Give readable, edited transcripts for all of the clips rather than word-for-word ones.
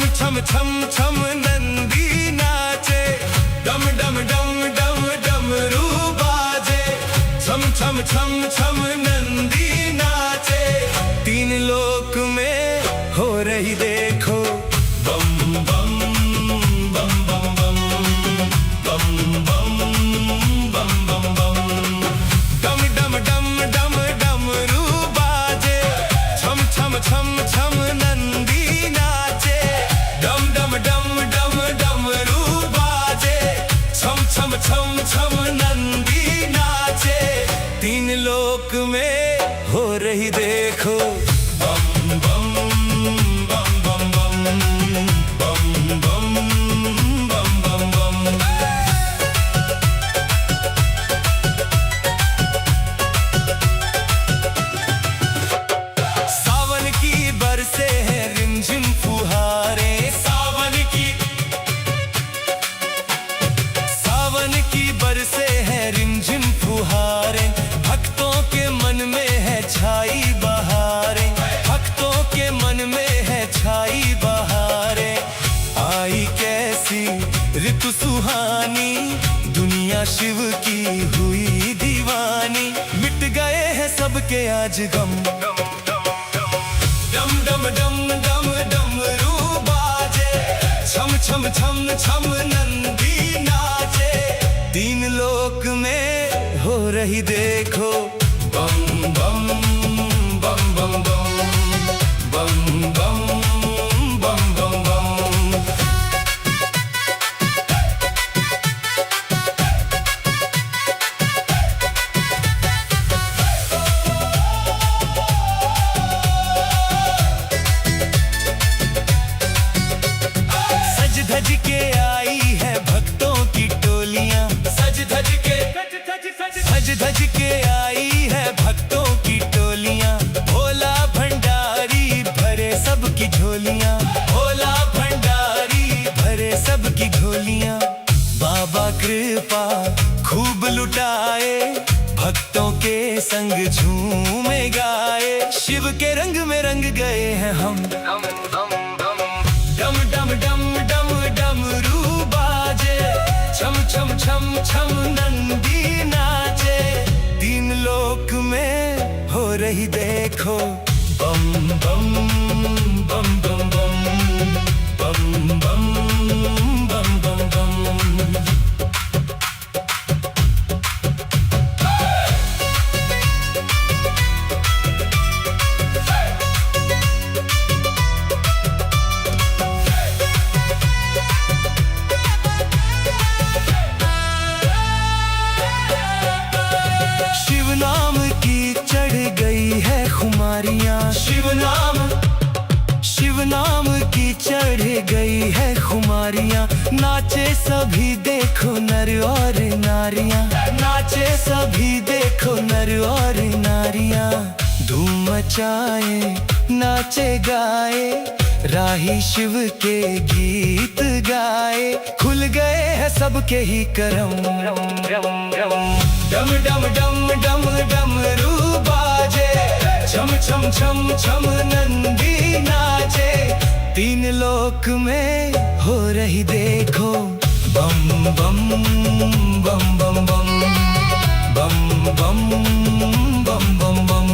छम छम छम छम नंदी नाचे, डम डम डम डम डमरू बाजे। छम छम छम छम नंदी नाचे, तीन लोक में हो रही देखो बम बम बम बम बम बम बम बम बम बम। डम डम डम डम डमरू बाजे, छम छम छम छम नंदी नाचे। डम डम डम डम डमरू बाजे, छम छम छम छम नंदी नाचे, तीन लोक में हो रही देखो बम बम बम बम बम बम बम बम बम बम। सावन की बरसे हैं रिमझिम फुहारें, सावन की बरसे हैं रिमझिम फुहारें। भक्तों के मन में है छाई बहारें, भक्तों के मन में है छाई बहारें। आई कैसी ऋतु सुहानी, दुनिया शिव की हुई दीवानी। मिट गए हैं सबके आज गम, डम डम डम डम डमरू बाजे। छम छम छम छम नंदी नाचे, तीन लोक में हो रही देखो बम बम बम बम बम बम बम बम बम बम। सज धज के आई है भक्तों की टोलियां, सज धज के आई है भक्तों की टोलियां। भोला भंडारी भरे सबकी झोलियां, भोला भंडारी भरे सबकी झोलियां। बाबा कृपा खूब लुटाए, भक्तों के संग झूमे गाए। शिव के रंग में रंग गए हैं हम, डम डम डम डम डमरू बाजे। छम छम छम छम नंदी नाचे, तीन लोक में हो रही देखो बम बम बम बम बम बम बम बम बम बम। शिव नाम की चढ़ गई है खुमारियां, शिव नाम की चढ़ गई है खुमारियां। नाचे सभी देखो नर और नारियां, नाचे सभी देखो नर और नारियां। धूम मचाए नाचे गाए, राही शिव के गीत गाए। खुल गए हैं सबके ही करम, डम डम डम डम डमरू बाजे। छम छम छम छम नंदी नाचे, तीन लोक में हो रही देखो बम बम बम बम बम बम बम बम बम बम।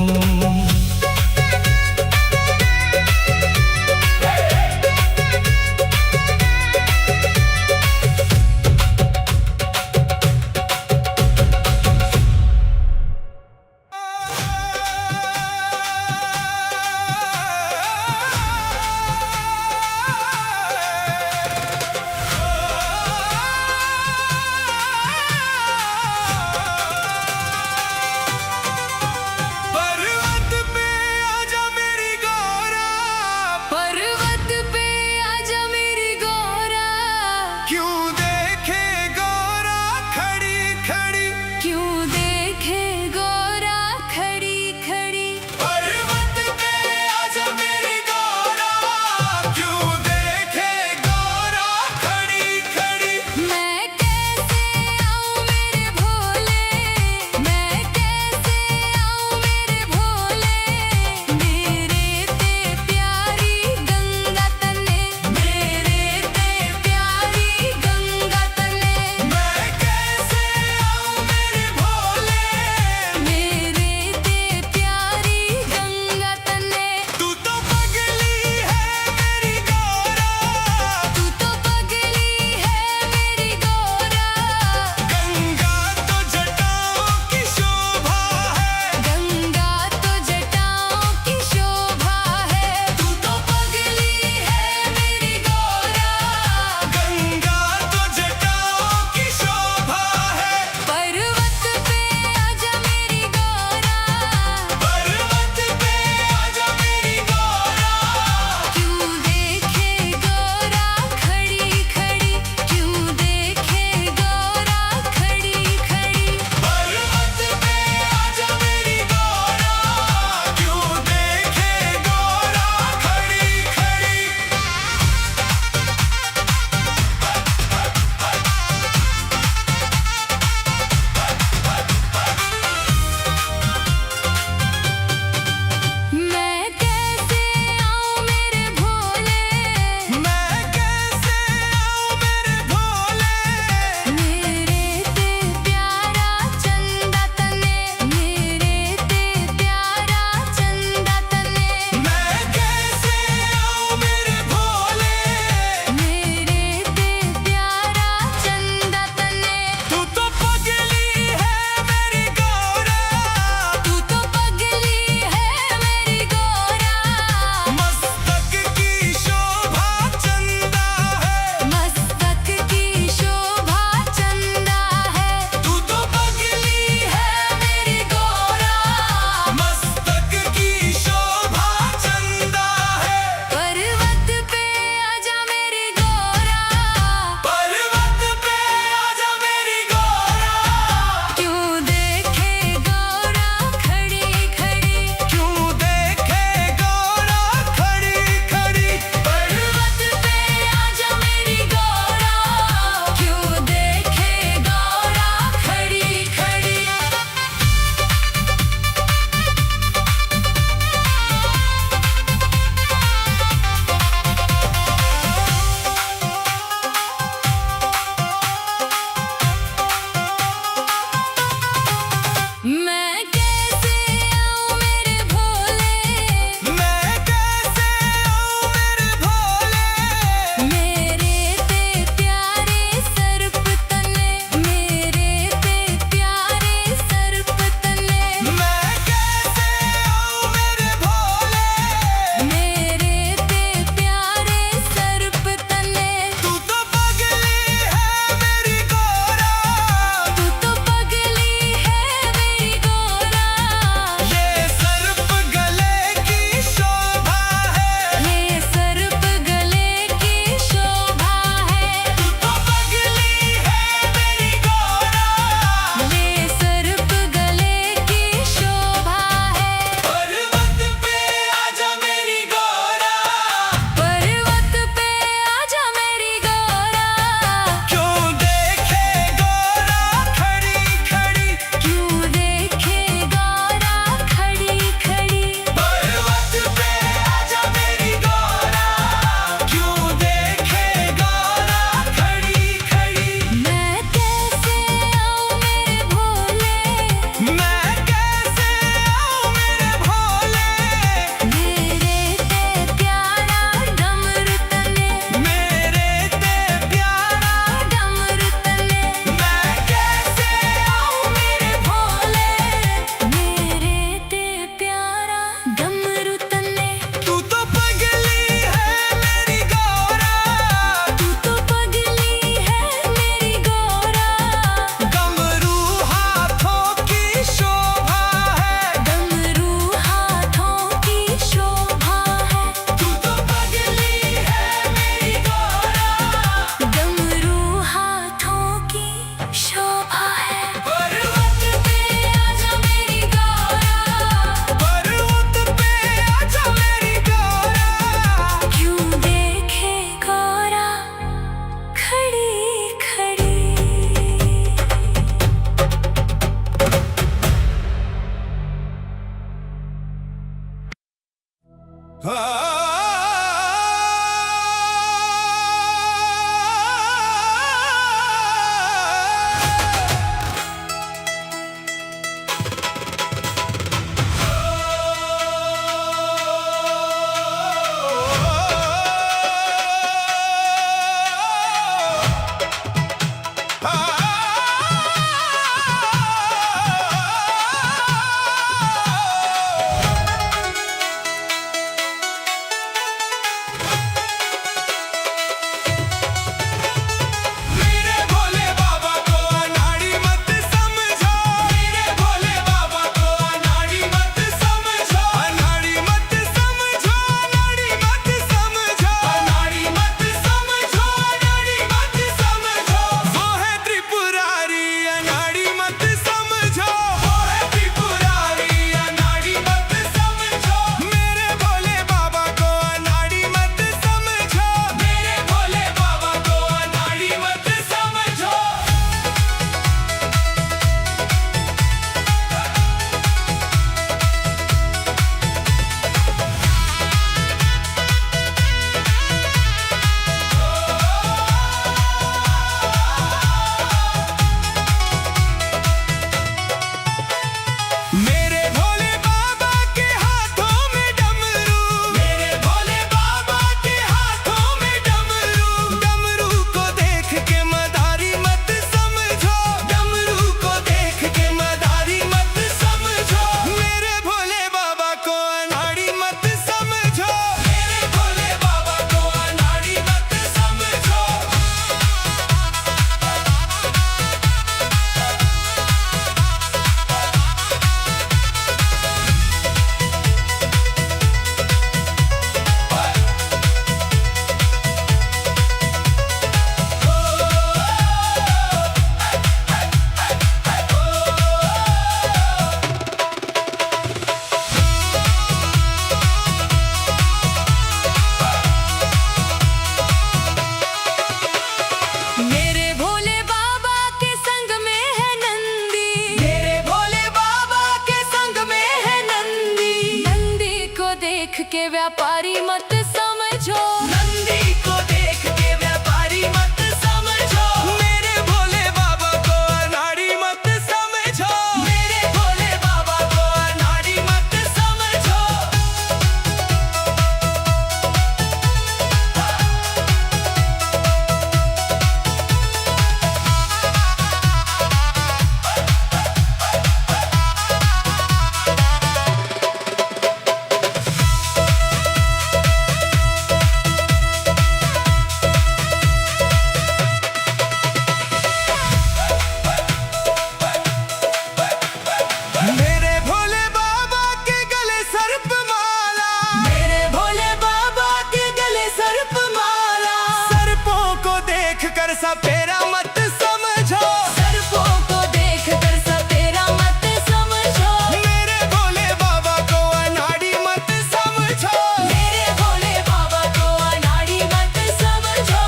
सपेरा मत समझो, सर्पों को देखकर सपेरा मत समझो, मेरे भोले बाबा को अनाड़ी मत समझो। मेरे भोले बाबा को अनाड़ी मत समझो।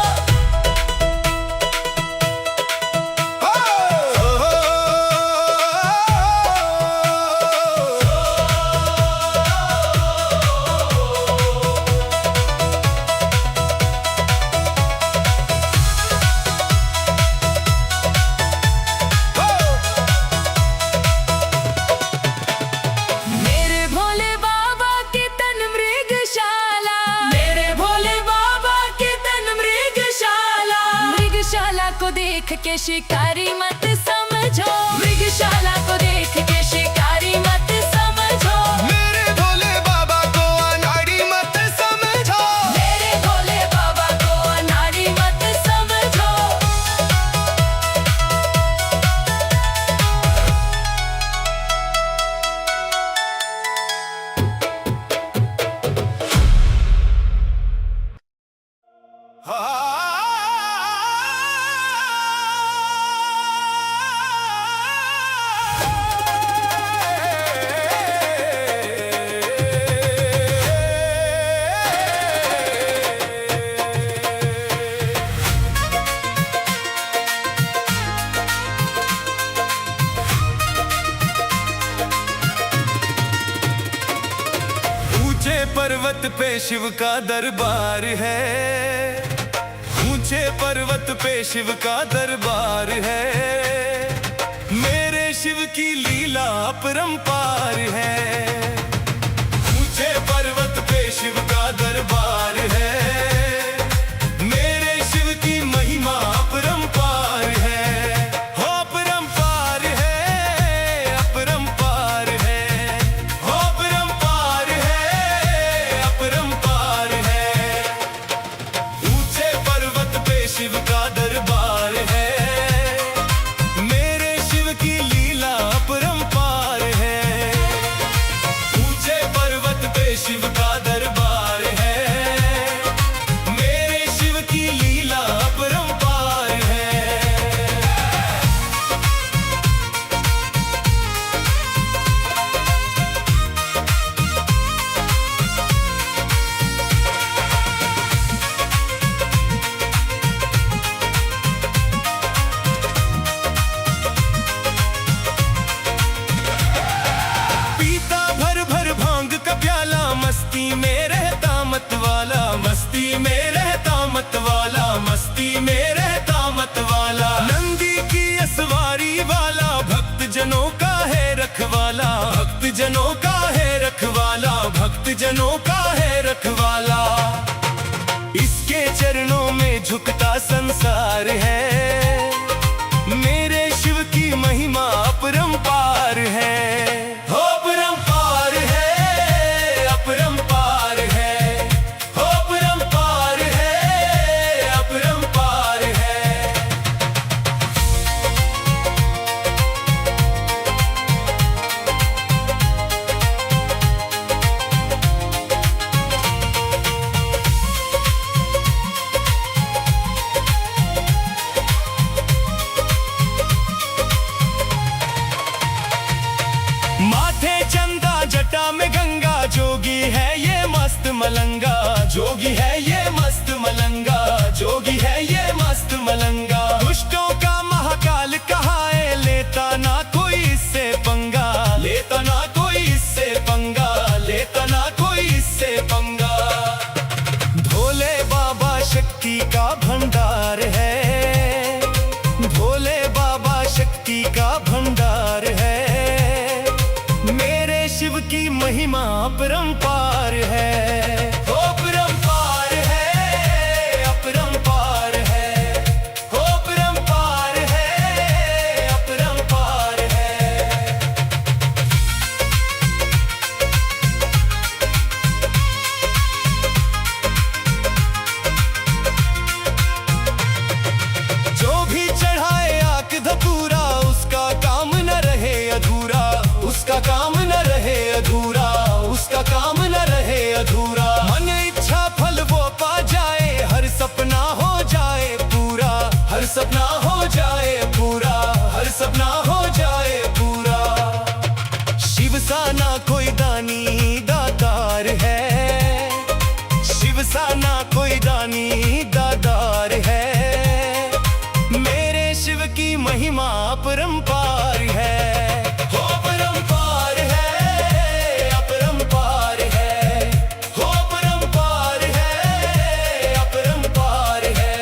मेरे भोले बाबा के तन मृगशाला, मेरे भोले बाबा के तन मृगशाला, मृगशाला को देख के शिकारी मत समझो, मृगशाला को देख के शिकारी मत समझो, मेरे भोले बाबा को अनाड़ी मत समझो। मेरे भोले बाबा को अनाड़ी मत समझो। ऊंचे पर्वत पे शिव का दरबार है, ऊंचे पर्वत पे शिव का दरबार है, मेरे शिव की लीला अपरंपार है। ऊंचे पर्वत पे शिव का दरबार है, मेरे शिव की महिमा अपरंपार है। हो अपरंपार है, अपरंपार है, हो अपरंपार है, अपरंपार है। ऊंचे पर्वत पे शिव का दरबार है, मेरे शिव की लीला अपरंपार है। ऊंचे पर्वत पे शिव का दरबार है, मेरे शिव की लीला अपरंपार है। पीता भर भर भांग का प्याला, मस्ती में रहता मत वाला, मस्ती में रहता मत वाला, मस्ती में रहता मत वाला। नंदी की असवारी वाला, भक्त जनों का है रखवाला, भक्त जनों का है रखवाला, भक्त जनों का है रखवाला। इसके चरणों में झुकता संसार है, मेरे शिव की महिमा अपरंपार है। हो अपरंपार है, अपरंपार है, हो अपरंपार है, अपरंपार है। माथे चंदा जटा में गंगा, जोगी है ये मस्त मलंगा, जोगी है ये मस्त मलंगा, जोगी है ये मस्त मलंगा। दुष्टों का महाकाल कहाए, लेता ना कोई इससे पंगा, लेता ना कोई इससे पंगा, लेता ना कोई इससे पंगा। भोले बाबा शक्ति का भंडार है, भोले बाबा शक्ति का भंडार है, मेरे शिव की महिमा अपरंपार है। हो अपरंपार है, अपरंपार है, हो अपरंपार है, अपरंपार है। जो भी चढ़ाए आक धतूरा, उसका काम न रहे अधूरा, उसका काम न रहे अधूरा, उसका काम न रहे अधूरा। मन इच्छा फल वो पा जाए, हर सपना हो जाए पूरा, हर सपना हो जाए पूरा, हर सपना हो जाए पूरा। शिव सा ना कोई दानी दातार है, शिव सा ना कोई दानी दातार है। मेरे शिव की महिमा अपरंपार है, हो अपरंपार है, अपरंपार है, हो अपरंपार है, अपरंपार है।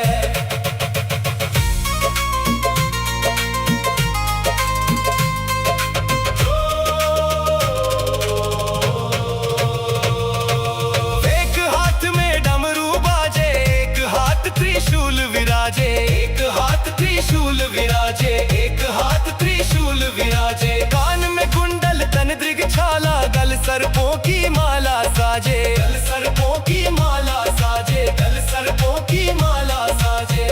एक हाथ में डमरू बाजे, एक हाथ त्रिशूल विराजे, एक हाथ त्रिशूल विराजे, एक हाथ त्रिशूल विराजे। कान में कुंडल तन दृग छाला, गल सर्पों की माला साजे, गल सर्पों की माला साजे, गल सर्पों की माला साजे।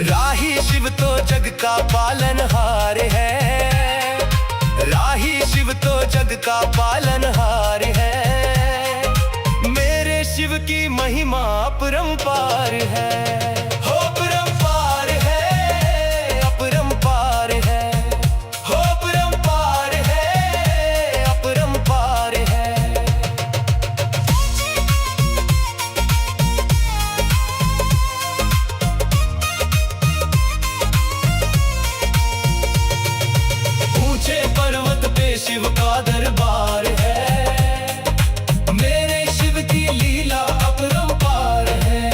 राही शिव तो जग का पालनहार है, राही शिव तो जग का पालनहार है। मेरे शिव की महिमा अपरंपार है, हो अपरंपार है, अपरंपार है, हो अपरंपार है, अपरंपार है। ऊंचे पर्वत पे शिव का दरबार है, मेरे शिव की लीला अपरंपार है।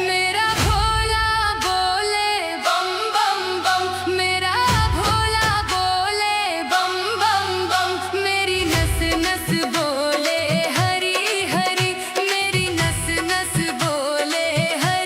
मेरा भोला बोले बम बम बम, मेरा भोला बोले बम बम बम, मेरी नस नस बोले हरी हरी, मेरी नस नस बोले हरी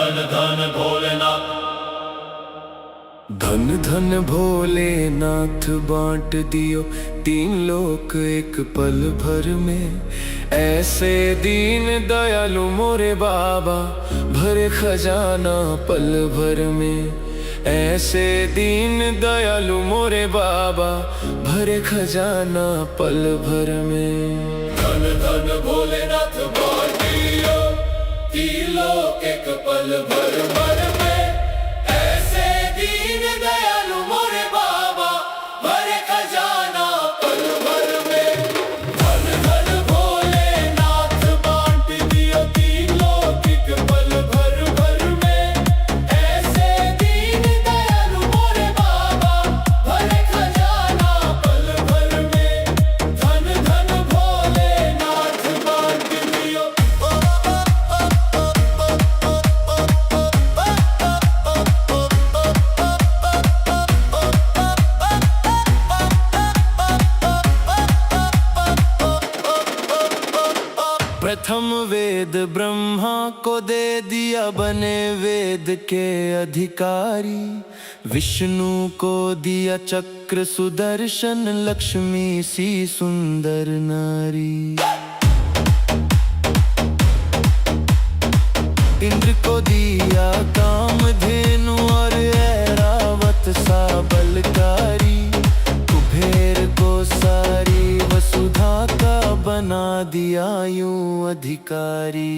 धन धन भोलेनाथ। धन धन भोलेनाथ बांट दियो तीन लोक एक पल भर में। ऐसे दीन दयालु मोरे बाबा भरे खजाना पल भर में। ऐसे दीन दयालु मोरे बाबा भरे खजाना पल भर में। धन धन भोलेनाथ बांट दियो तीन लोक एक पल भर भर में। ऐसे दीन दयालु मोरे बाबा भरे खजाना पल भर में। धन धन भोलेनाथ बांट दियो तीन लोक एक पल भर भर में। ऐसे दीन दयालु मोरे बाबा भरे खजाना पल भर में। धन धन भोलेनाथ बांट दियो। प्रथम वेद ब्रह्मा को दे दिया बने वेद के अधिकारी। विष्णु को दिया चक्र सुदर्शन लक्ष्मी सी सुंदर नारी। इंद्र को दिया कामधेनु और ऐरावत सा बलकारी। कुबेर को सारी वसुधा का बना दिया यूं अधिकारी।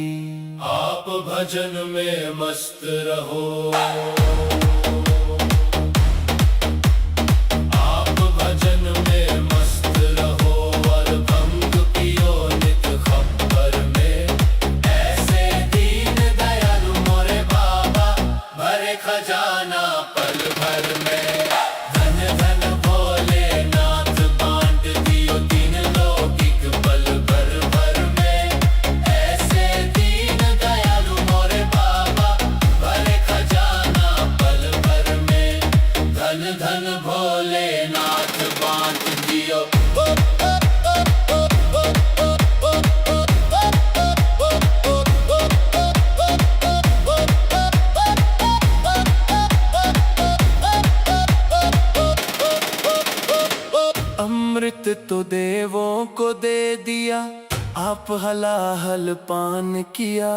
आप भजन में मस्त रहो। आप भजन में मस्त रहो और भंग पियो नित खप्पर में। ऐसे दीन दयालु मोरे बाबा भरे खजाना पल भर में। धन धन भोलेनाथ बांट दियो तीन लोक एक पल भर भर में। ऐसे दीन दयालु मोरे बाबा भरे खजाना पल भर में। धन धन भोलेनाथ बांट दियो। अमृत तो देवों को दे दिया आप हलाहल पान किया।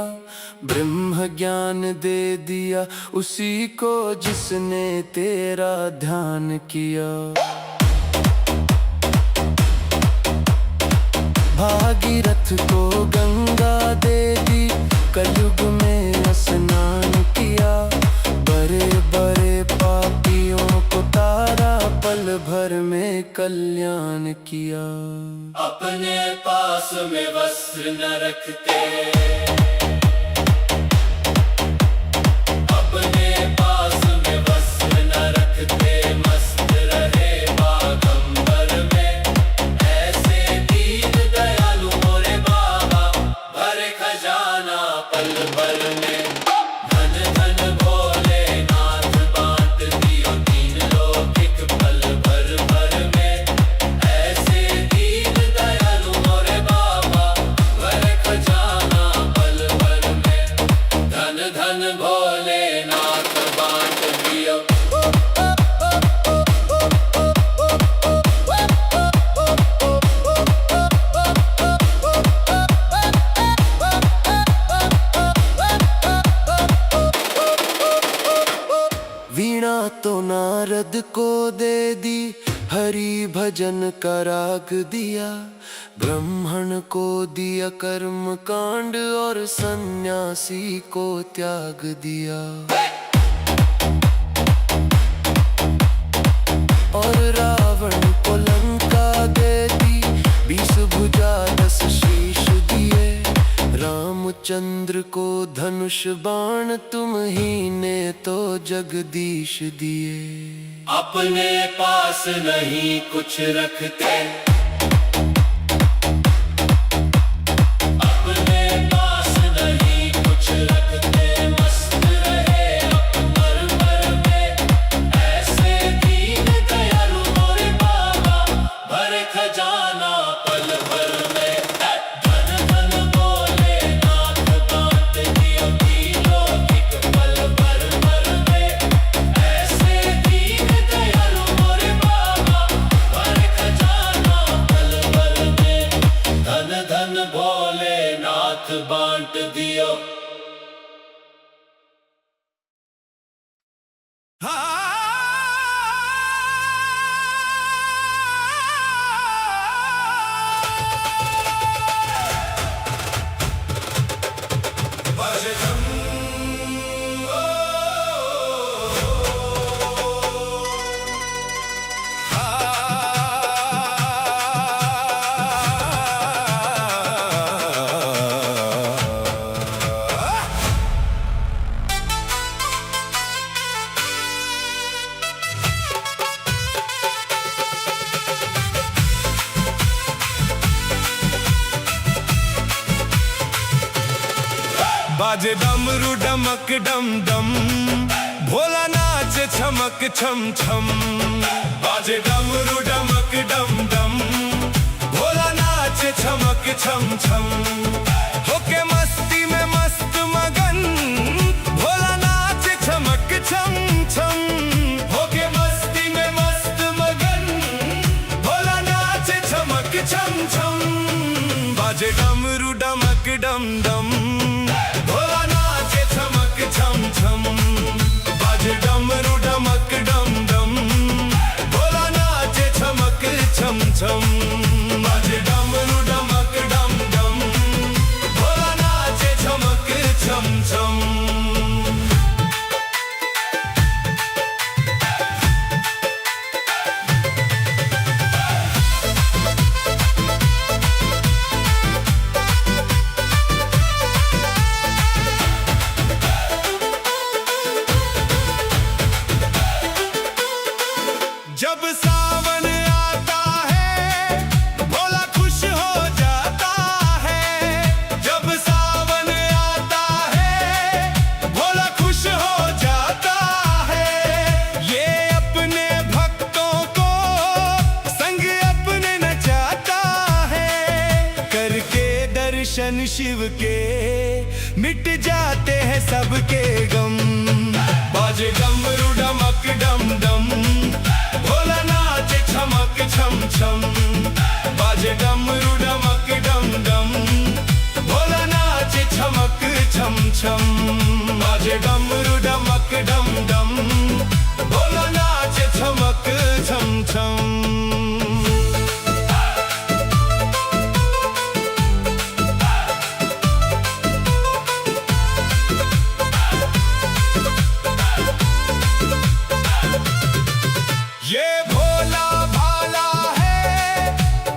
ब्रह्म ज्ञान दे दिया उसी को जिसने तेरा ध्यान किया। भागीरथ को गंगा दे दी कलयुग में स्नान किया। बड़े बड़े पापियों को तारा पल भर में कल्याण किया। अपने पास में वस्त्र न रखते। अपने पास में वस्त्र न रखते। मस्त रहे बागंबर में। ऐसे दीन दयालु मोरे बाबा भरे खजाना पल भर में। धन धन भोलेनाथ बांट दियो तीन लोक एक पल भर भर में। ऐसे दीन दयालु मोरे बाबा भरे खजाना पल भर में। धन धन भोलेनाथ बांट दियो। वीणा तो नारद को दे दी हरि भजन का राग दिया। ब्राह्मण को दिया कर्म कांड और सन्यासी को त्याग दिया। और रावण को लंका दे दी 20 भुजा 10 शीश दिए। रामचंद्र को धनुष बाण तुम ही ने तो जगदीश दिए। अपने पास नहीं कुछ रखते। अपने पास नहीं कुछ रखते। मस्त रहे अकबर भर में। ऐसे दीन दयालु मोरे बाबा भरे खजाना पल भर में। धन धन भोलेनाथ बांट दियो तीन लोक एक पल बाजे डमरू डमक डम डम, भोला नाच छमक छम छम। बाजे डमरू डमक डम डम, भोला नाच छमक छम छम। होके मस्ती में मस्त मगन, भोला नाच छमक छम छम। होके मस्ती में मस्त मगन, भोला नाच छमक छम छम। बाजे डमरू डमक डम डम, भोला नाच छमक छम छम। बाजे डमरू डमक डम डम, भोला नाच छमक छम छम। बाजे डमरू डमक डम डम, भोला नाच छमक छम छम। जब सावन आता है, भोला खुश हो जाता है। जब सावन आता है, भोला खुश हो जाता है। ये अपने भक्तों को संग अपने नचाता है। करके दर्शन शिव के मिट जाते हैं सबके गम। बाजे डमरू डमक डम डम, भोला नाच छमक छम छम। बाजे डमरू डमक डम डम, भोला नाच छमक छम छम। बाजे डमरू डमक डम डम, भोला नाच छमक छम छम। ये भोला भाला है,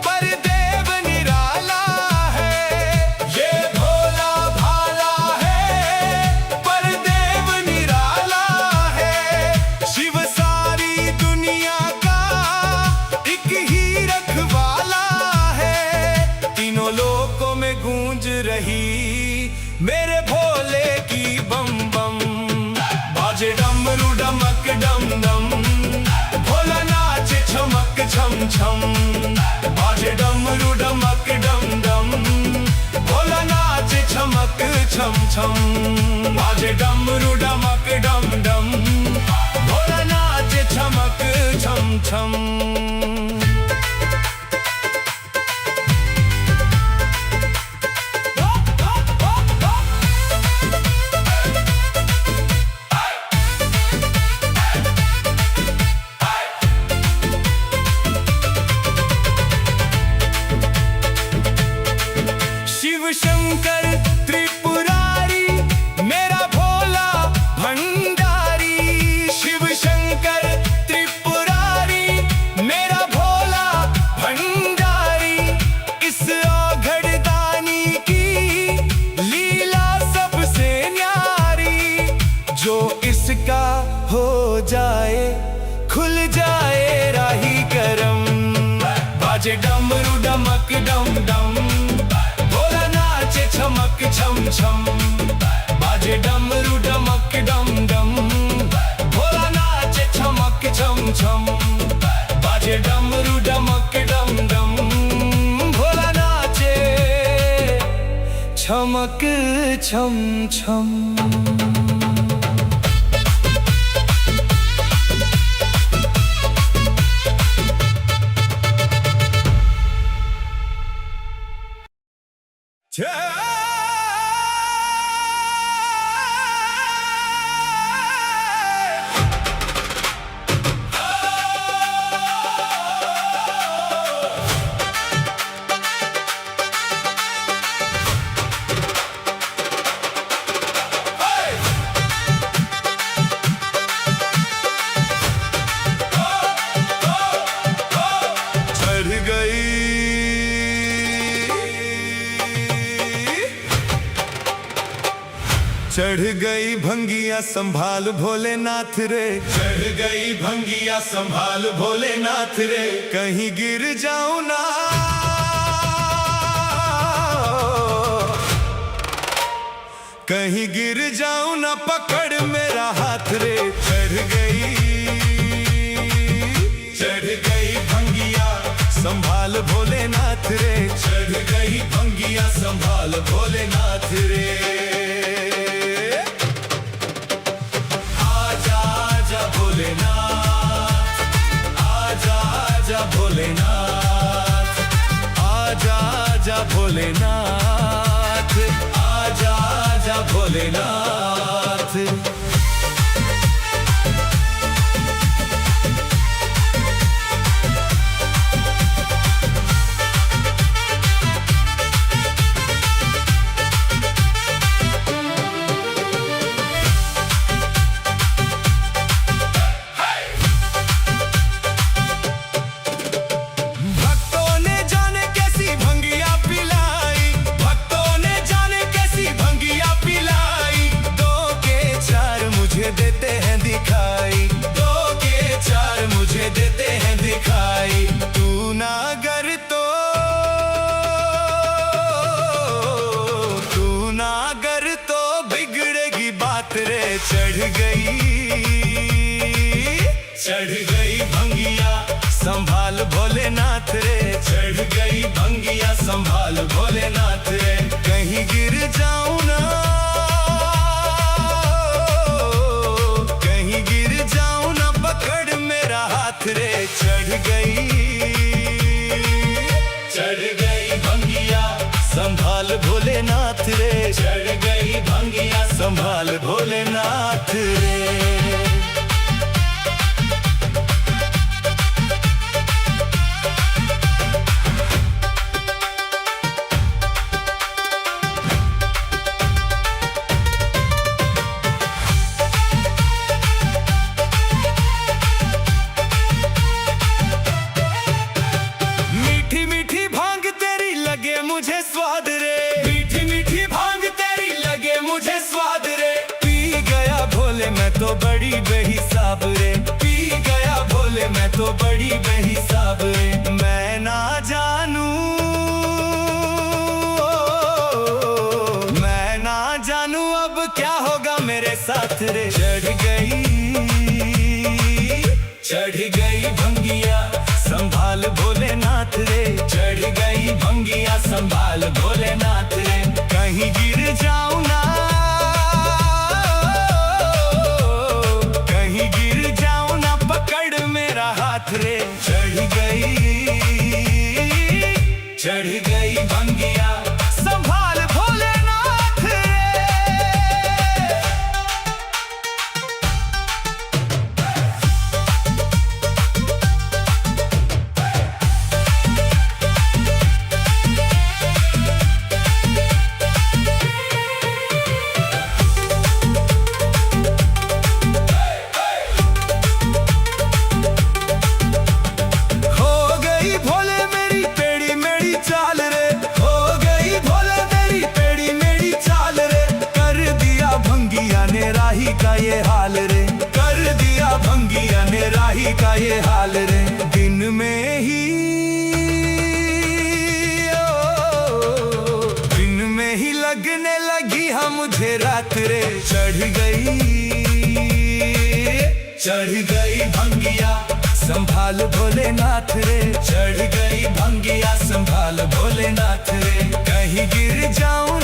पर देव निराला है। ये भोला भाला है, पर देव निराला है। शिव सारी दुनिया का एक ही रखवाला है। तीनों लोकों में गूंज रही मेरे भोले की बम बम। बाजे डमरू डमक डम डम, भोला नाच छमक छम छम। बाजे डमरू डमक डम डम, भोला नाच छमक छम छम। बाजे डमरू डमक डम डम, भोला नाच छमक छम छम। शिव शंकर त्रिपुरारी, मेरा भोला भंडारी। शिव शंकर त्रिपुरारी, मेरा भोला भंडारी। इस औघड़दानी की लीला सबसे न्यारी। जो इसका हो जाए, खुल जाए राही करम। बाजे डमरू डमक डम डम, भोला नाच छमक छम छम। बाजे डमरू डमक डम डम, भोला नाच छमक छम छम। बाजे डमरू डमक डम डम, भोला नाचे छमक छम छम। चढ़ गई भंगिया संभाल भोलेनाथ रे, चढ़ गई भंगिया संभाल भोलेनाथ रे, कहीं गिर जाऊं ना कहीं गिर जाऊं ना पकड़ मेरा हाथ रे। चढ़ गई भंगिया संभाल भोलेनाथ रे। चढ़ गई भंगिया संभाल भोलेनाथ रे। आजा आजा भोलेनाथ, आजा आजा भोलेनाथ, आजा आजा भोलेनाथ, आजा आजा भोलेनाथ। देते हैं दिखाई, दो के चार मुझे देते हैं दिखाई। तू ना गर तो, तू ना गर तो बिगड़ेगी बात रे। चढ़ गई भंगिया संभाल भोलेनाथ रे। चढ़ गई भंगिया संभाल भोलेनाथ रे। कहीं गिर जाऊं ना, रे। चढ़ गई भंगिया संभाल भोलेनाथ रे। चढ़ गई भंगिया संभाल भोलेनाथ रे। मुझे स्वाद रे, मीठी मीठी भांग तेरी लगे मुझे स्वाद रे। पी गया भोले मैं तो बड़ी बेहिसाब रे। पी गया भोले मैं तो बड़ी बेहिसाब रे। मैं ना जानू, मैं ना जानू अब क्या होगा मेरे साथ रे। चढ़ गई भंगिया संभाल भोलेनाथ रे। चढ़ गई भंगिया संभाल भोलेनाथ रे। कहीं गिर जाऊं ना, कहीं गिर जाऊं ना पकड़ मेरा हाथ रे। चढ़ गई भंगिया संभाल भोलेनाथ रे। राही का ये हाल रे। कर दिया भंगिया ने राही का ये हाल रे। दिन में ही लगने लगी हाँ मुझे रात रे। चढ़ गई भंगिया संभाल भोलेनाथ रे। चढ़ गई भंगिया संभाल भोलेनाथ रे। कहीं गिर जाऊं